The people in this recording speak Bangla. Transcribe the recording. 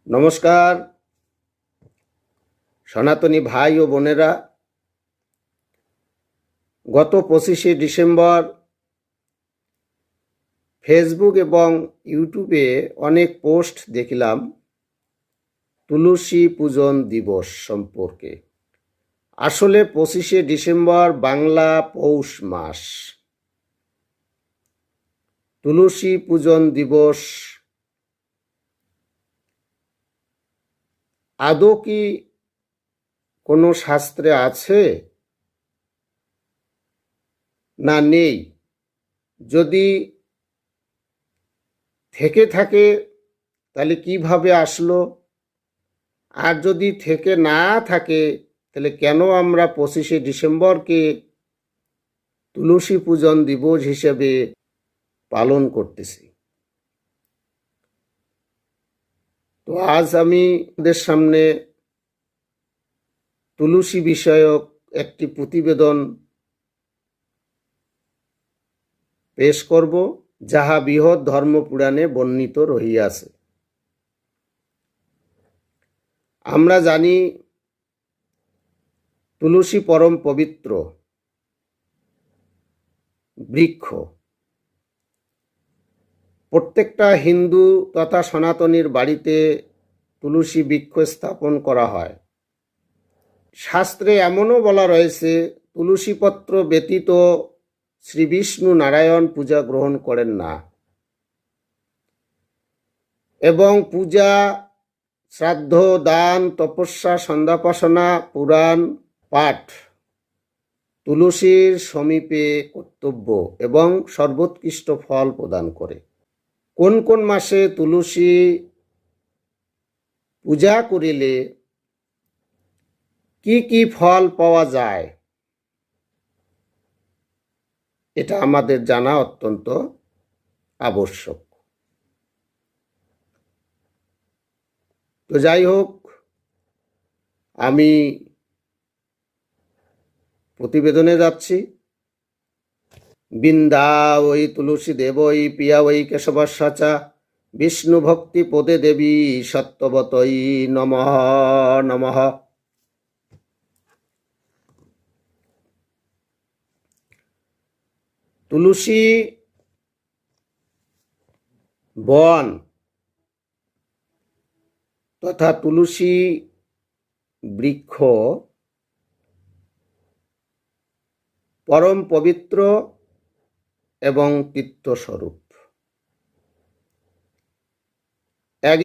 নমস্কার সনাতনী ভাই ও বোনেরা, গত 25শে ডিসেম্বর ফেসবুক এবং ইউটিউবে অনেক পোস্ট দেখলাম তুলসী পূজন দিবস সম্পর্কে। আসলে 25শে ডিসেম্বর বাংলা পৌষ মাস। তুলসী পূজন দিবস আদৌ কি কোনো শাস্ত্রে আছে না নেই? যদি থেকে থাকে তাহলে কিভাবে আসলো, আর যদি থেকে না থাকে তাহলে কেন আমরা 25শে ডিসেম্বরকে তুলসী পূজন দিবস হিসেবে পালন করতেছি? তো আজ আমি ওদের সামনে তুলসী বিষয়ক একটি প্রতিবেদন পেশ করব, যাহা বৃহৎ ধর্মপুরাণে বর্ণিত রহিয়াছে। আমরা জানি তুলসী পরম পবিত্র বৃক্ষ। প্রত্যেকটা হিন্দু তথা সনাতনীর বাড়িতে তুলসী বৃক্ষ স্থাপন করা হয়। শাস্ত্রে এমনও বলা রয়েছে, তুলসীপত্র ব্যতীত শ্রী বিষ্ণু নারায়ণ পূজা গ্রহণ করেন না, এবং পূজা, শ্রাদ্ধ, দান, তপস্যা, সন্ধ্যাপাসনা, পুরাণ পাঠ তুলসীর সমীপে কর্তব্য এবং সর্বোৎকৃষ্ট ফল প্রদান করে। কোন কোন মাসে তুলসী পূজা করিলে কি কি ফল পাওয়া যায়, এটা আমাদের জানা অত্যন্ত আবশ্যক। তো যাই হোক, আমি প্রতিবেদনে যাচ্ছি। বৃন্দা ওই তুলসী দেব ওই প্রিয়া ওই কেশবাসাচা বিষ্ণু ভক্তি পদে দেবী সত্যবতই নমঃ নমঃ। তুলসী বন তথা তুলসী বৃক্ষ পরম পবিত্র এবং তীর্থস্বরূপ।